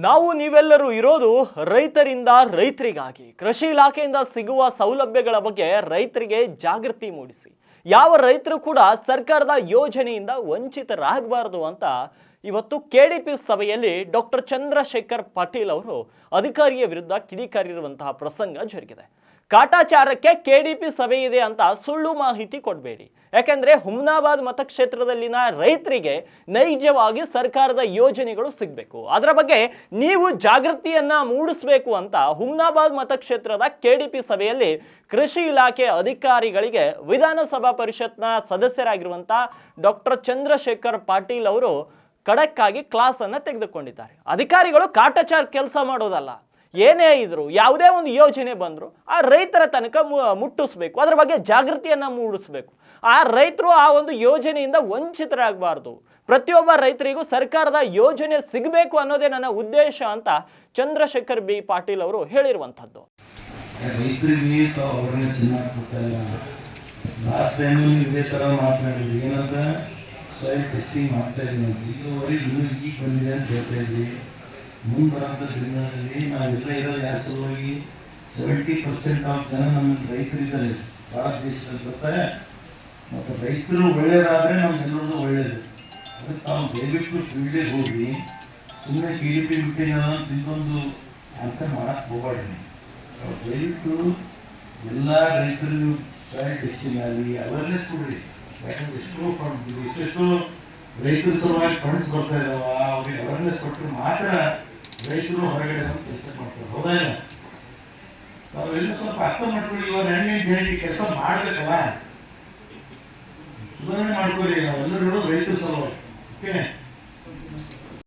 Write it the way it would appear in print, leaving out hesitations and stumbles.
ನಾವು ನೀವೆಲ್ಲರೂ ಇರೋದು ರೈತರಿಂದ ರೈತರಿಗಾಗಿ. ಕೃಷಿ ಇಲಾಖೆಯಿಂದ ಸಿಗುವ ಸೌಲಭ್ಯಗಳ ಬಗ್ಗೆ ರೈತರಿಗೆ ಜಾಗೃತಿ ಮೂಡಿಸಿ ಯಾವ ರೈತರು ಕೂಡ ಸರ್ಕಾರದ ಯೋಜನೆಯಿಂದ ವಂಚಿತರಾಗಬಾರದು ಅಂತ ಇವತ್ತು ಕೆಡಿಪಿ ಸಭೆಯಲ್ಲಿ ಡಾಕ್ಟರ್ ಚಂದ್ರಶೇಖರ್ ಪಾಟೀಲ್ ಅವರು ಅಧಿಕಾರಿಯ ವಿರುದ್ಧ ಕಿಡಿಕಾರಿರುವಂತಹ ಪ್ರಸಂಗ ಜರುಗಿದೆ. ಕಾಟಾಚಾರಕ್ಕೆ ಕೆಡಿಪಿ ಸಭೆ ಇದೆ ಅಂತ ಸುಳ್ಳು ಮಾಹಿತಿ ಕೊಡಬೇಡಿ. ಯಾಕಂದ್ರೆ ಹುಮ್ನಾಬಾದ್ ಮತಕ್ಷೇತ್ರದಲ್ಲಿನ ರೈತರಿಗೆ ನೈಜವಾಗಿ ಸರ್ಕಾರದ ಯೋಜನೆಗಳು ಸಿಗಬೇಕು, ಅದರ ಬಗ್ಗೆ ನೀವು ಜಾಗೃತಿಯನ್ನ ಮೂಡಿಸಬೇಕು ಅಂತ ಹುಮ್ನಾಬಾದ್ ಮತಕ್ಷೇತ್ರದ ಕೆಡಿಪಿ ಸಭೆಯಲ್ಲಿ ಕೃಷಿ ಇಲಾಖೆ ಅಧಿಕಾರಿಗಳಿಗೆ ವಿಧಾನಸಭಾ ಪರಿಷತ್ನ ಸದಸ್ಯರಾಗಿರುವಂತಹ ಡಾಕ್ಟರ್ ಚಂದ್ರಶೇಖರ್ ಪಾಟೀಲ್ ಅವರು ಖಡಕ್ ಆಗಿ ಕ್ಲಾಸ್ ಅನ್ನ ತೆಗೆದುಕೊಂಡಿದ್ದಾರೆ. ಅಧಿಕಾರಿಗಳು ಕಾಟಾಚಾರ ಕೆಲಸ ಮಾಡೋದಲ್ಲ, ಏನೇ ಇದ್ರು ಯಾವುದೇ ಒಂದು ಯೋಜನೆ ಬಂದ್ರು ಆ ರೈತರ ತನಕ ಮುಟ್ಟಿಸ್ಬೇಕು, ಅದರ ಬಗ್ಗೆ ಜಾಗೃತಿಯನ್ನ ಮೂಡಿಸ್ಬೇಕು. ಆ ರೈತರು ಆ ಒಂದು ಯೋಜನೆಯಿಂದ ವಂಚಿತರಾಗಬಾರ್ದು, ಪ್ರತಿಯೊಬ್ಬ ರೈತರಿಗೂ ಸರ್ಕಾರದ ಯೋಜನೆ ಸಿಗಬೇಕು ಅನ್ನೋದೇ ನನ್ನ ಉದ್ದೇಶ ಅಂತ ಚಂದ್ರಶೇಖರ್ ಬಿ ಪಾಟೀಲ್ ಅವರು ಹೇಳಿರುವಂಥದ್ದು. ರೈತರಿಗೆ ಅವ್ರನ್ನ ಚೆನ್ನಾಗಿ ಲಾಸ್ಟ್ ಟೈಮ್ ಇದೇ ಥರ ಮಾತನಾಡಿದ್ವಿ, ಏನಂತ ಸಾಯಿಲ್ ಟೆಸ್ಟಿಂಗ್ ಮಾಡ್ತಾ ಇದ್ದೀವಿ, ಇದುವರೆಗೆ ಇನ್ನೂ ಈಗ ಬಂದಿದೆ ಅಂತ ಹೇಳ್ತಾ ಇದ್ವಿ. ಮುಂದೆ ಬರೋಂಥ ದಿನಗಳಲ್ಲಿ ನಾವೆಲ್ಲ ಇರೋದು ಯಾವ ಸಲುವಾಗಿ 70% ಆಫ್ ಜನ ನಮ್ಮ ರೈತರಿದ್ದಾರೆ ಭಾರತ ದೇಶದಲ್ಲಿ ಬರ್ತಾರೆ. ಮತ್ತು ರೈತರು ಒಳ್ಳೆಯದಾದರೆ ನಮ್ಗೆಲ್ಲರಿಗೂ ಒಳ್ಳೆಯದು. ಅದಕ್ಕೆ ತಾವು ದಯವಿಟ್ಟು ಫೀಲ್ಡಿಗೆ ಹೋಗಿ ಸುಮ್ಮನೆ KDP ಮೀಟಿಂಗ್ ತಿಂದೊಂದು ಆನ್ಸರ್ ಮಾಡೋಕ್ಕೆ ಹೋಗಬೇಡ್ರಿ. ದಯವಿಟ್ಟು ಎಲ್ಲ ರೈತರಿಗೂ ಸಾಯಿಲ್ ಟೆಸ್ಟಿಂಗ್ ಆಗಲಿ ಅವೇರ್ನೆಸ್ ಕೊಡ್ರಿ. ಯಾಕಂದ್ರೆ ಎಷ್ಟೆಷ್ಟು ರೈತರ ಸಲುವಾಗಿ ಫಂಡ್ಸ್ ಬರ್ತಾ ಇದ್ದಾವ, ಅವ್ರಿಗೆ ಅವೇರ್ನೆಸ್ ಕೊಟ್ಟರೆ ಮಾತ್ರ ರೈತರು ಹೊರಗಡೆ ಬಂದು ಕೆಲಸ ಮಾಡ್ತಾರೆ. ಹೌದಾ ಇಲ್ಲ? ನಾವೆಲ್ಲ ಸ್ವಲ್ಪ ಅರ್ಥ ಮಾಡ್ಕೊಳ್ಳಿ. ಇವಾಗ ಹೆಣ್ಣು ಕೆಲಸ ಮಾಡಬೇಕಲ್ಲ, ಸುಧಾರಣೆ ಮಾಡ್ಕೊಳ್ಳಿ. ನಾವೆಲ್ಲರೂ ರೈತರ ಸಲುವಾಗಿ. ಓಕೆ.